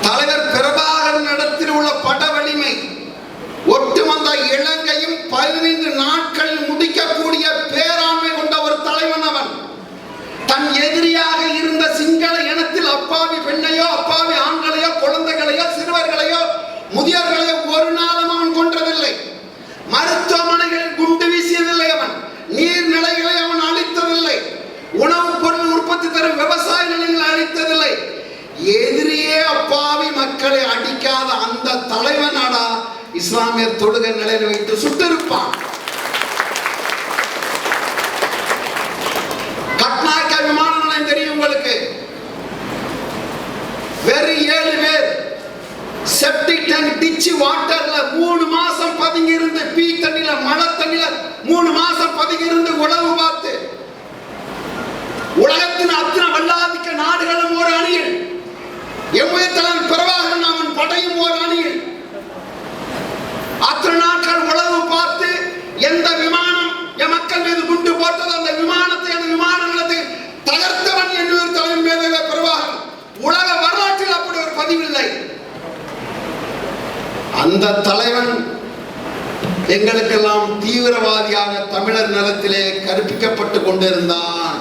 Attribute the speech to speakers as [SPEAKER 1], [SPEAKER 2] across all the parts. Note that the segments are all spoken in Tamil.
[SPEAKER 1] தலைவர் பிரபாகரன் இடத்தில் உள்ள பட வலிமை, ஒட்டுமொத்த இலங்கையும் 15 நாட்களில் முடிக்கக்கூடிய பேராண்மை கொண்ட ஒரு தலைவன் அவன். தன் எதிரியாக இருந்த சிங்கள இனத்தில் அப்பாவி பெண்ணையோ அப்பாவி ஆண்களையோ குழந்தைகளையோ சிறுவர்களையோ முதியோர்களையோ ஒரு நாளும் அவன் கொன்றதில்லை. மருத்துவமனைகளில் குண்டு வீசியதில்லை அவன். நீர்நிலைகளை அவன் அழித்ததில்லை. உணவுப் பொருள் உற்பத்தி தரும் விவசாய நிலைகளை அழித்ததில்லை. எதிரியே அப்பாவி மக்களை அடிக்காத அந்த தலைவனாடா இஸ்லாமியர் தொழுகை நிலையில் வைத்து சுட்டிருப்பான். கட்நாயக்க விமான நிலையம் தெரியும் உங்களுக்கு. வெறும் 7 பேர் செப்டிக் டேங்க் டிச்சு வாட்டர்ல 3 மாசம் பதுங்கி இருந்து, பீ தண்ணில மழை தண்ணில 3 மாசம் பதுங்கி இருந்து உளவு பார்த்து, உலகத்தின் அத்தனை வல்லாதிக்க நாடுகளும் ஒரு அணியில், எம்முடைய தலைவர் பிரபாகரன் அவன் படையும் ஒரு அணியில், அத்தனை நாட்கள் உளவு பார்த்து எந்த விமானம் என் மக்கள் மீது குண்டு போட்டது அந்த விமானத்தை அந்த விமான நிலையத்தை தகர்த்தவன் என்னும் தலைவர் மீது பிரபாகரன். உலக வரலாற்றில் அப்படி ஒரு பதிவில்லை. அந்த தலைவன் எங்களுக்கெல்லாம் தீவிரவாதியாக தமிழர் நிலத்திலே கற்பிக்கப்பட்டு கொண்டிருந்தான்.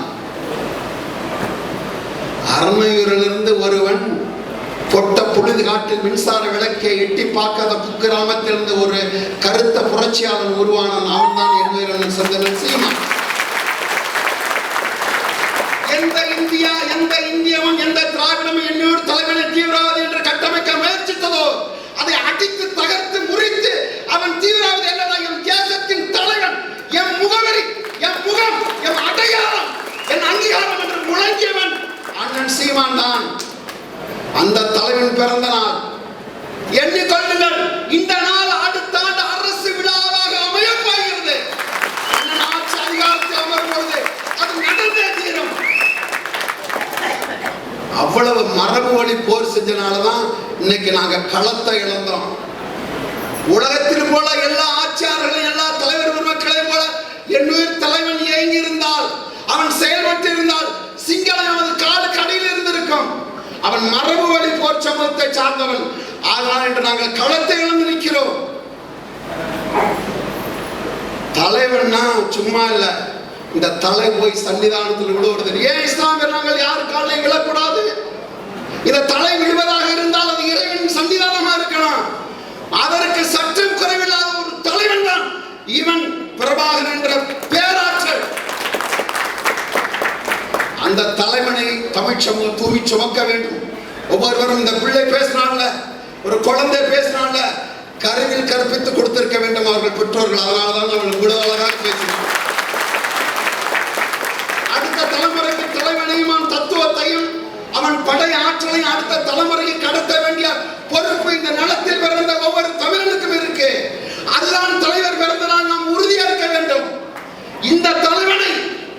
[SPEAKER 1] அரணையூரிலிருந்து ஒருவன் பொட்ட புழுது காட்டில் மின்சார விளக்கை எட்டி பார்க்காத குக்கிராமத்திலிருந்து ஒரு கருத்த புரட்சியாளன் உருவானான். அவன் தான் என் சந்தனன் சீமான். எந்த இந்தியா, எந்த இந்தியவன், எந்த திராவிடம் என்னோடு தலைவனை தீவிரவாதி என்று கட்டமைக்க முயற்சித்ததோ அதை அடித்து தகர்த்து முறித்து அவன் தீவிரவாதி அல்ல, என் தேசத்தின் தலைவன், என் முகவரி, என் முகம், என் அடையாளம், என் அங்கீகாரம் என்று முழங்கியவன் அண்ணன் சீமான் தான். அந்த தலைவன் பிறந்த நாள் எண்ணிக்கொள்ளுங்கள். இந்த நாள் அடுத்த ஆண்டு அரசு விழாவாக அமையப் போகிறது. அண்ணன் ஆட்சி அதிகாரத்தில் அமரும் பொழுது அது நடந்தே தீரும். அவ்வளவு மரபு வழி போர் செஞ்சனாலதான் இன்னைக்கு நாங்க களத்தை இழந்தோம். உலகத்தில் போல எல்லா ஆட்சியாளர்களும் எல்லா தலைவர் பெருமக்களையும் போல என்னுயிர் தலைவன் இயங்கி இருந்தால், அவன் செயல்பட்டு இருந்தால் சிங்களம் அவன் காடு கடையில் இருந்திருக்கும். அவன் மரபு வழி போர் சமூகத்தை சார்ந்தவன். ஆனால் என்று நாங்கள் களத்தை இழந்து நிற்கிறோம். தலைவன்னா சும்மா இல்ல, இந்த தலை போய் சன்னிதானத்தில் விழுவது. ஏன் இஸ்லாமியர் நாங்கள் யார் காலையும் விழக்கூடாது? இந்த தலை விழுவதாக இருந்தால் அது இறைவன் சன்னிதானமா இருக்கலாம். அதற்கு சற்றும் குறைவில்லாத ஒரு தலைவன் தான் இவன் பிரபாகரன் என்ற பேராற்றல். அந்த தலைவனை தமிழ் சமூகம் தூவி சுமக்க வேண்டும். ஒவ்வொருவரும் இந்த பிள்ளை பேசினான்ல, ஒரு குழந்தை பேசினான்ல, கருவில் கற்பித்து கொடுத்திருக்க வேண்டும் அவர்கள் பெற்றோர்கள். அதனாலதான் அவர்கள் இவ்வளவு அழகாக பேசினார். அடுத்த தலைமுறைக்கு தலைவனையும் தத்துவத்தையும் அவன் படை ஆற்றலையும் அடுத்த தலைமுறைக்கு கடத்த வேண்டிய பொறுப்பு இந்த நிலத்தில் பிறந்த ஒவ்வொரு தமிழனுக்கும் இருக்கு. அதுதான் தலைவர் பிறந்த நாள் நாம் உறுதியேற்க வேண்டும். இந்த தலைவனை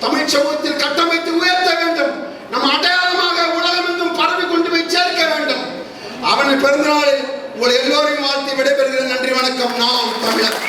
[SPEAKER 1] தமிழ் சமூகத்தில் கட்டமைத்து உயர்த்த வேண்டும். நம் அடையாளமாக உலகம் எங்கும் பரவி கொண்டு போய் சேர்க்க வேண்டும். அவனை பிறந்த நாளில் உங்களை எல்லோரையும் வாழ்த்தி விடைபெறுகிறேன். நன்றி, வணக்கம். நாம் தமிழர்.